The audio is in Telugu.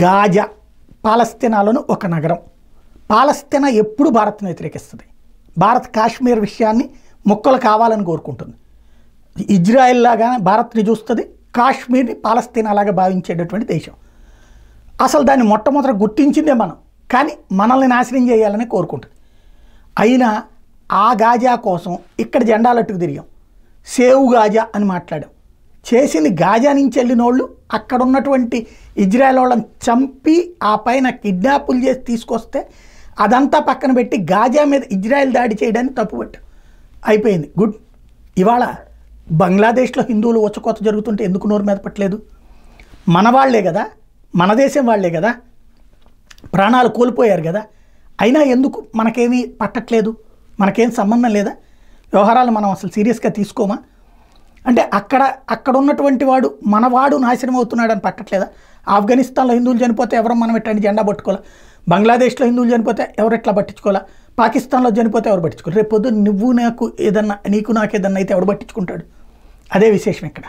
గాజా పాలస్తీనాలోని ఒక నగరం. పాలస్తీనా ఎప్పుడు భారత్ను వ్యతిరేకిస్తుంది. భారత్ కాశ్మీర్ విషయాన్ని ముక్కలు కావాలని కోరుకుంటుంది. ఇజ్రాయెల్ లాగా భారత్ని చూస్తుంది, కాశ్మీర్ని పాలస్తీనా లాగా భావించేటటువంటి దేశం. అసలు దాన్ని మొట్టమొదట గుర్తించిందే మనం, కానీ మనల్ని నాశనం చేయాలని కోరుకుంటుంది. అయినా ఆ గాజా కోసం ఇక్కడ జెండాలట్టుకు తిరిగాం, సేవ్ గాజా అని మాట్లాడాం. చేసింది గాజా నుంచి వెళ్ళిన వాళ్ళు అక్కడ ఉన్నటువంటి ఇజ్రాయెల్ వాళ్ళని చంపి ఆ పైన కిడ్నాపులు చేసి తీసుకొస్తే అదంతా పక్కన పెట్టి గాజా మీద ఇజ్రాయెల్ దాడి చేయడానికి తప్పుపట్టాం. అయిపోయింది, గుడ్. ఇవాళ బంగ్లాదేశ్లో హిందువులు ఉచ్చకోత జరుగుతుంటే ఎందుకు నోరు మీద పట్టలేదు? మన వాళ్లే కదా, మన దేశం వాళ్లే కదా, ప్రాణాలు కోల్పోయారు కదా, అయినా ఎందుకు మనకేమీ పట్టట్లేదు? మనకేం సంబంధం లేదా? వ్యవహారాలు మనం అసలు సీరియస్గా తీసుకోమా? అంటే అక్కడ ఉన్నటువంటి వాడు మనవాడు నాశనం అవుతున్నాడని పట్టట్లేదా? ఆఫ్ఘనిస్తాన్లో హిందువులు చనిపోతే ఎవరు మనం ఎట్టండి జెండా పట్టుకోవాలా? బంగ్లాదేశ్లో హిందువులు చనిపోతే ఎవరు ఎట్లా పట్టించుకోవాలా? పాకిస్తాన్లో చనిపోతే ఎవరు పట్టించుకోవాలి? రేపు పొద్దున్న నువ్వు నాకు ఏదన్నా, నీకు నాకు ఏదన్నా అయితే ఎవడు పట్టించుకుంటాడు? అదే విశేషం ఇక్కడ.